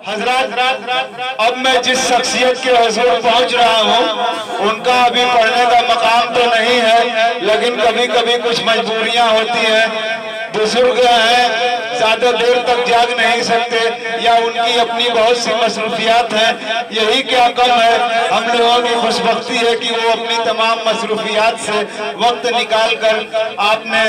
हजरत, अब मैं जिस शख्सियत के हुजूर पहुंच रहा हूं उनका अभी पढ़ने का मकाम तो नहीं है, लेकिन कभी कभी कुछ मजबूरियां होती हैं। बुजुर्ग हैं, ज्यादा देर तक जाग नहीं सकते, या उनकी अपनी बहुत सी मसरूफियात हैं। यही क्या कम है, हम लोगों की खुशबख्ती है कि वो अपनी तमाम मसरूफियात से वक्त निकाल कर आपने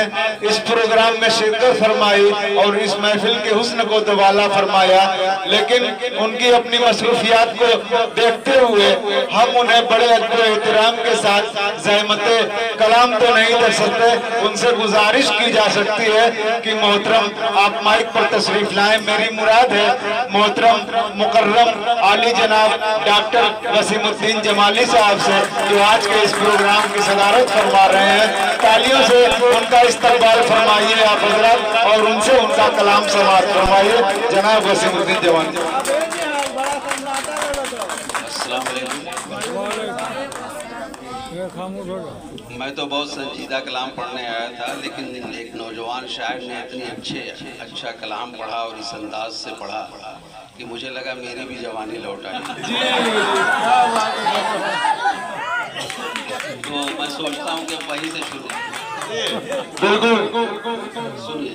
इस प्रोग्राम में शिरकत फरमाई और इस महफिल के हुस्न को दुबाला फरमाया। लेकिन उनकी अपनी मसरूफियात को देखते हुए हम उन्हें बड़े अदब एहतराम के साथ ज़हमते कलाम तो नहीं कर सकते, उनसे गुजारिश की जा सकती है कि मोहतरम आप माइक पर तशरीफ लाएं। मेरी मुराद है मोहतरम मुकर्रम आली जनाब डॉक्टर वसीमुद्दीन जमाली साहब से, जो आज के इस प्रोग्राम की सदारत फरमा रहे हैं। तालियों से उनका इस्तकबाल फरमाइए आप हजरत, और उनसे उनका कलाम समाअत फरमाइए। जनाब वसीमुद्दीन जमाली। मैं तो बहुत संजीदा कलाम पढ़ने आया था, लेकिन एक नौजवान शायर ने इतनी अच्छा कलाम पढ़ा और इस अंदाज से पढ़ा कि मुझे लगा मेरी भी जवानी लौट आई। तो मैं सोचता हूँ कि वहीं से शुरू। बिल्कुल सुनिए,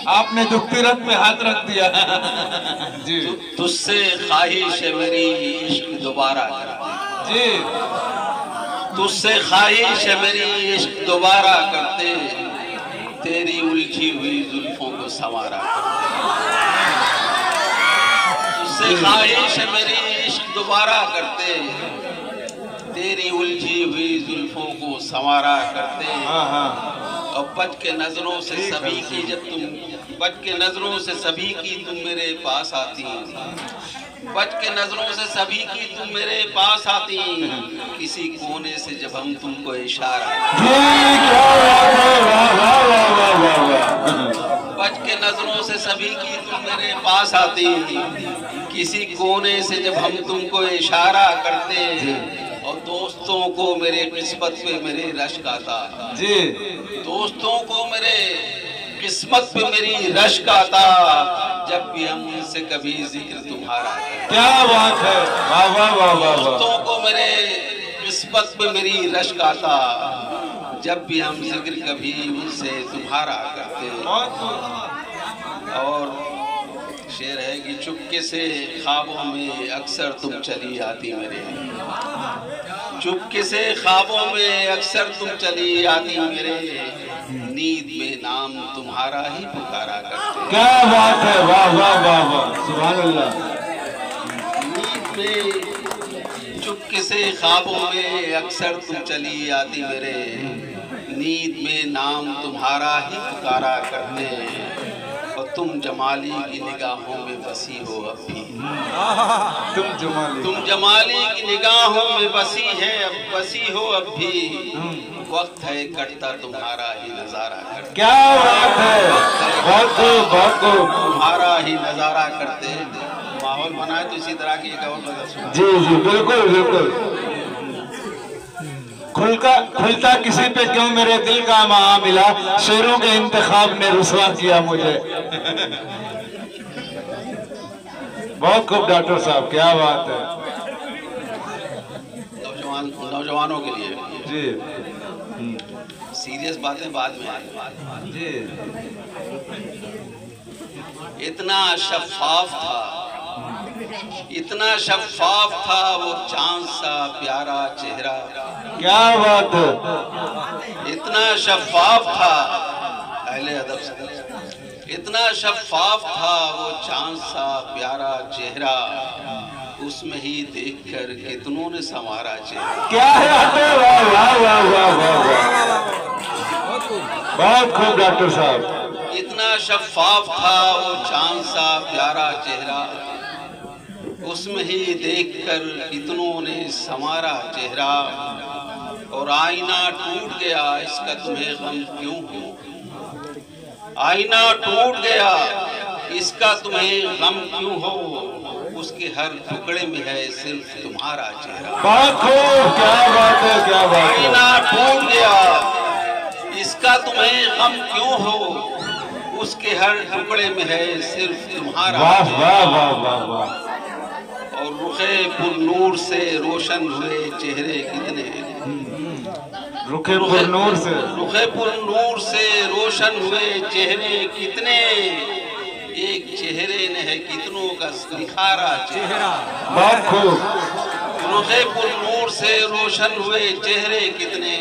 आपने दुखती रत पे हाथ रख दिया। जी, तुझसे ख्वाहिश है मेरी इश्क दोबारा करते। जी, तुझसे ख्वाहिश है मेरी इश्क दोबारा करते, तेरी उलझी हुई जुल्फों को संवारा करते। तुझसे ख्वाहिश है मेरी इश्क दोबारा करते, तेरी उलझी हुई जुल्फों को संवारा करते। और बच के नजरों से सभी की जब तुम बच के नजरों से सभी की तुम मेरे पास आती, बच के नजरों से सभी की तुम मेरे पास आती, किसी कोने से जब हम तुमको इशारा, बच के नजरों से सभी की तुम मेरे पास आती, किसी कोने से जब हम तुमको इशारा करते, और दोस्तों को मेरे किस्मत पे मेरे रश्क आता। जी, दोस्तों को मेरे किस्मत पे मेरी रश्क आता, जब भी हम उनसे कभी जिक्र तुम्हारा। क्या बात है, वाह वाह वाह वाह। दोस्तों को मेरे किस्मत पे मेरी रश्क आता, जब भी हम जिक्र कभी उनसे तुम्हारा करते। और शेर है कि चुपके से ख्वाबों में अक्सर तुम चली आती मेरे, चुपके से ख्वाबों में अक्सर तुम चली आती मेरे, नींद में नाम तुम्हारा ही पुकारा करते। क्या बात है, वाह वाह वाह वाह, सुभान अल्लाह। नींद में चुपके से ख्वाबों में अक्सर तुम चली आती मेरे, नींद में नाम तुम्हारा ही पुकारा करते, और तुम जमाली की निगाहों में बसी हो अब भी। तुम जमाली की निगाहों में बसी है, अब बसी हो अब भी, वक्त है कटता तुम्हारा ही नजारा करते। क्या बात है, बहुत खूब बहुत खूब। तुम्हारा ही नजारा करते। माहौल बनाए तो इसी तरह की एक और मदद। जी जी, बिल्कुल बिल्कुल। खुलता किसी पे क्यों मेरे दिल का मामला, शेरों के इंतखाब ने रुसवा किया मुझे। बहुत खूब डॉक्टर साहब, क्या बात है। नौजवानों के लिए जी, सीरियस बातें बाद में आएंगी। जी, इतना शफाफ था, इतना शफाफ था वो चांद सा प्यारा चेहरा। क्या बात है। इतना शफाफ था, अहले अदब से, इतना शफाफ था वो चांद सा प्यारा चेहरा, उसमें ही देखकर कितनों ने संवारा चेहरा। क्या है, वाह वाह वाह वाह वाह, बहुत खूब डॉक्टर साहब। इतना शफाफ था वो चांद सा प्यारा चेहरा, उसमें ही देखकर कितनों ने संवारा चेहरा। और आईना टूट गया, इसका तुम्हें गम क्यों हो, आईना टूट गया, इसका तुम्हें गम क्यों हो, उसके हर टुकड़े में है सिर्फ तुम्हारा चेहरा। बहुत खूब, क्या बात है, क्या बात है। आईना टूट गया, इसका तुम्हें गम क्यों हो, उसके हर टुकड़े में है सिर्फ तुम्हारा वाह वाह वाह वाह वाह। और रुखे पुरनूर से रोशन हुए चेहरे कितने, रुखे पुरनूर से, रुखे पुरनूर से रोशन हुए चेहरे कितने, एक चेहरे ने है कितनों का निखारा चेहरा। बहुत खूब। रुखे पुरनूर से रोशन हुए चेहरे कितने,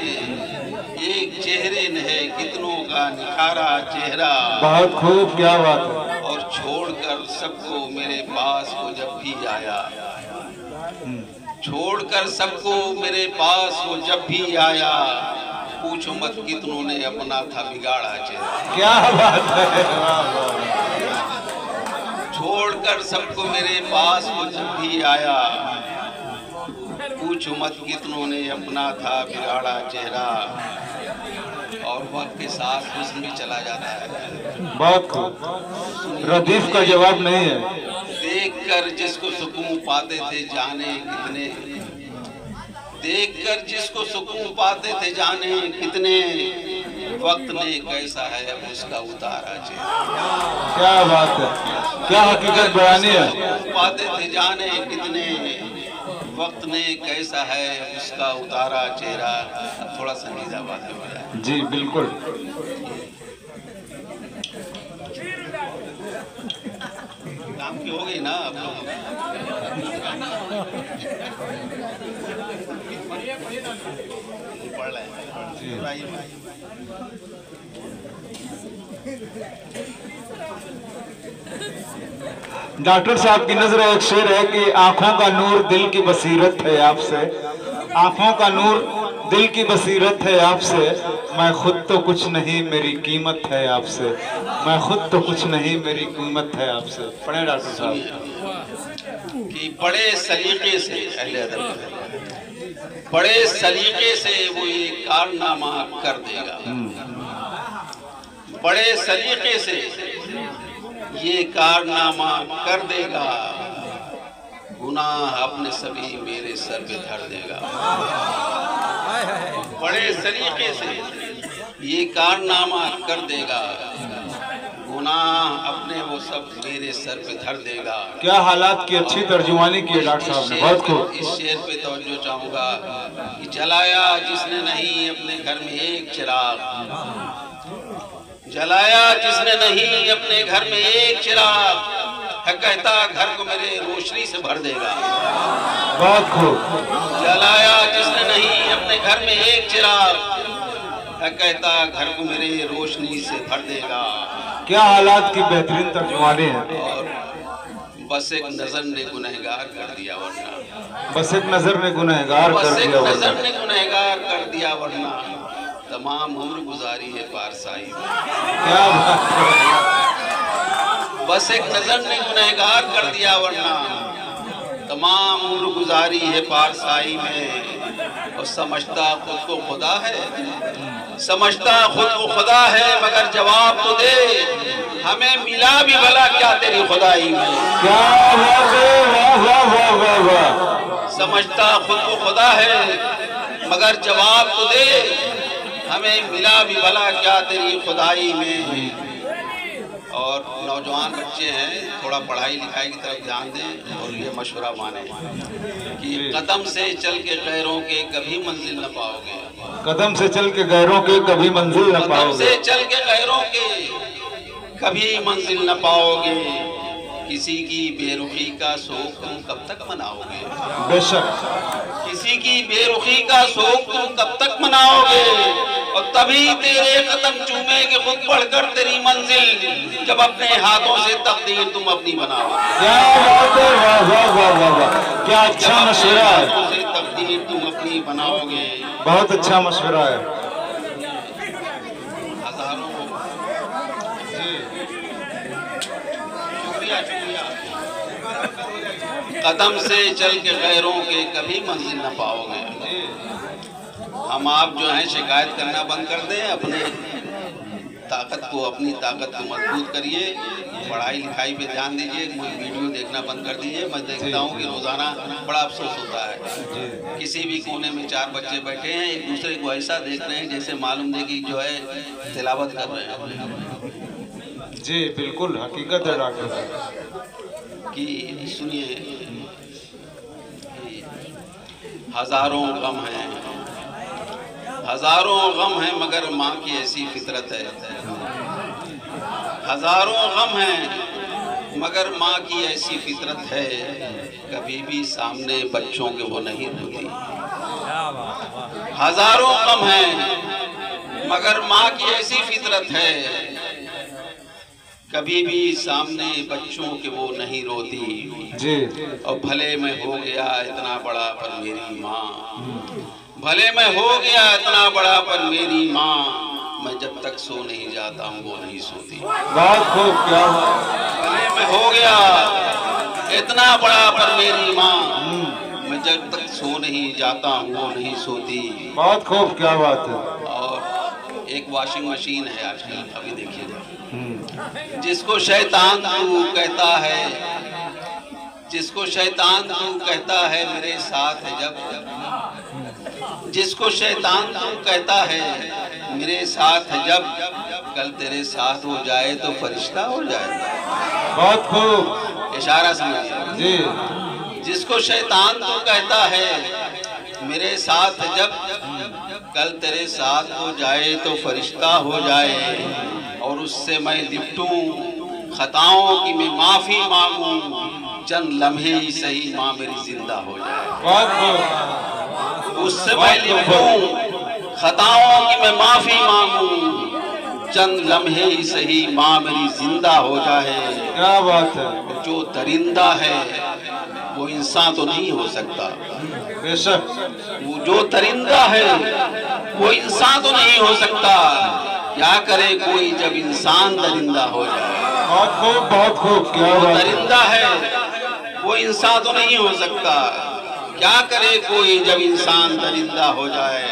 एक चेहरे ने है कितनों का निखारा चेहरा। बहुत खूब, क्या बात है। और छोड़कर सबको मेरे पास वो जब भी आया, छोड़कर सबको मेरे पास वो जब भी आया, पूछो मत कितनों ने अपना था बिगाड़ा चेहरा। क्या बात है। छोड़कर सबको मेरे पास वो जब भी आया, पूछो मत कितनों ने अपना था बिगाड़ा चेहरा। और वक्त के साथ हुस्न भी चला जाता है। बहुत खूब। रदीफ का जवाब नहीं है। देखकर जिसको सुकून पाते थे जाने कितने, देखकर जिसको सुकून पाते थे जाने कितने, वक्त ने कैसा है अब उसका उतारा चेहरा। क्या बात है, क्या हकीकत बयानी है। पाते थे जाने कितने, वक्त ने कैसा है उसका उतारा चेहरा। थोड़ा संगीता बात हो जाए। जी बिल्कुल। काम की हो गई ना आप लोग। पढ़ रहे हैं। डॉक्टर साहब की नजर एक शेर है कि आंखों का नूर दिल की बसीरत है आपसे, आंखों का नूर दिल की बसीरत है आपसे, मैं खुद तो कुछ नहीं मेरी कीमत है आपसे, मैं खुद तो कुछ नहीं मेरी कीमत है आपसे। पढ़े डॉक्टर साहब। कि बड़े सलीके से, अहले अदब बड़े सलीके से वो ये कारनामा कर देगा, बड़े सलीके से ये कारनामा कर देगा, गुनाह अपने सभी मेरे सर पे धर देगा। बड़े सलीके से ये कारनामा कर देगा, गुनाह अपने वो सब मेरे सर पे धर देगा। क्या हालात की अच्छी तर्जुमानी की है डॉक्टर साहब ने, बहुत खूब। इस शेर पे तवज्जो चाहूंगा कि जलाया जिसने नहीं अपने घर में एक चिराग, जलाया जिसने नहीं अपने घर में एक चिराग, है कहता घर को मेरे रोशनी से भर देगा। बहुत खूब। जलाया जिसने नहीं अपने घर में एक चिराग, है कहता घर को मेरे रोशनी से भर देगा। क्या हालात की बेहतरीन तर्जुमानी है। और बस एक नजर ने गुनहगार कर दिया वरना, बस एक नजर ने गुनहगार कर बस एक दिया वरना, नजर ने गुनहगार कर दिया वरना, तमाम उम्र गुजारी है पारसाई में। क्या बात है। बस एक नजर ने गुनहगार कर दिया वरना, तमाम उम्र गुजारी है पारसाई में। और समझता खुद को खुदा है, समझता खुद को खुदा है, मगर जवाब तो दे हमें मिला भी भला क्या तेरी खुदाई में। क्या बात है, वाह वाह वाह वाह वाह। समझता खुद को खुदा है मगर जवाब तो दे हमें मिला भी भला क्या तेरी खुदाई में। और नौजवान बच्चे हैं, थोड़ा पढ़ाई लिखाई की तरफ ध्यान दें और ये मशवरा माने कि कदम से चल के गैरों के कभी मंजिल न पाओगे, कदम से चल के गैरों के कभी मंजिल न कदम पाओगे, से चल के गैरों के कभी मंजिल न पाओगे। किसी की बेरुखी का शौक तुम कब तक मनाओगे, बेशक किसी की बेरुखी का शौक तुम कब तक मनाओगे। और तभी तेरे कदम चूमेंगे खुद बढ़कर तेरी मंजिल, जब अपने हाथों से तकदीर तुम अपनी बनाओगे। क्या बात है, वाह वाह वाह वाह वाह। क्या अच्छा मशवरा है, हाथों से तकदीर तुम अपनी बनाओगे। बहुत अच्छा मशवरा है। हजारों शुक्रिया शुक्रिया। कदम से चल के गैरों के कभी मंजिल न पाओगे। हम आप जो हैं शिकायत करना बंद कर दें, अपने ताकत को अपनी ताकत को मजबूत करिए, पढ़ाई लिखाई पे ध्यान दीजिए, वीडियो देखना बंद कर दीजिए। मैं देखता हूँ कि रोज़ाना बड़ा अफसोस होता है, किसी भी कोने में 4 बच्चे बैठे हैं, एक दूसरे को ऐसा देख रहे हैं जैसे मालूम दे कि जो है तिलावत कर रहे हैं। जी बिल्कुल हकीकत है डॉक्टर साहब कि सुनिए, हजारों गम हैं, हजारों गम हैं, मगर माँ की ऐसी फितरत है। हजारों गम हैं मगर माँ की ऐसी फितरत है, कभी भी सामने बच्चों के वो नहीं रोती। हजारों गम हैं मगर माँ की ऐसी फितरत है, कभी भी सामने बच्चों के वो नहीं रोती। जी और भले में हो गया इतना बड़ा पर मेरी माँ, भले में हो गया इतना बड़ा पर मेरी माँ, मैं जब तक सो नहीं जाता हूँ वो नहीं सोती। बहुत खूब, क्या भले में हो गया इतना बड़ा पर मेरी माँ, मैं जब तक सो नहीं जाता हूँ वो नहीं सोती। बहुत खूब, क्या बात है। और एक वॉशिंग मशीन है आजकल, अभी देखिएगा, जिसको शैतान तू कहता है, जिसको शैतान तू कहता है मेरे साथ जब, जिसको शैतान तू कहता है मेरे साथ जब, कल तेरे साथ हो जाए तो फरिश्ता हो जाए। बहुत खूब, इशारा समझिए जी। जिसको शैतान तू कहता है मेरे साथ जब, कल तेरे साथ हो जाए तो फरिश्ता हो जाए, और उससे मैं लिपटूं खताओं की मैं माफी मांगूं, चंद लम्हे ही सही माँ मेरी जिंदा हो जाए। बहुत खूब, उससे मैं लिपटूं खताओं की मैं माफी मांगूं, चंद लम्हे ही सही माँ मेरी जिंदा हो जाए। क्या बात है। जो दरिंदा है वो इंसान तो नहीं हो सकता, बेशक। वो जो दरिंदा है वो इंसान तो नहीं हो सकता, क्या करे कोई जब इंसान दरिंदा हो जाए। बहुत खूब, बहुत खूब, क्या वो बात है। दरिंदा है वो इंसान तो नहीं हो सकता, क्या करे कोई जब इंसान दरिंदा हो जाए।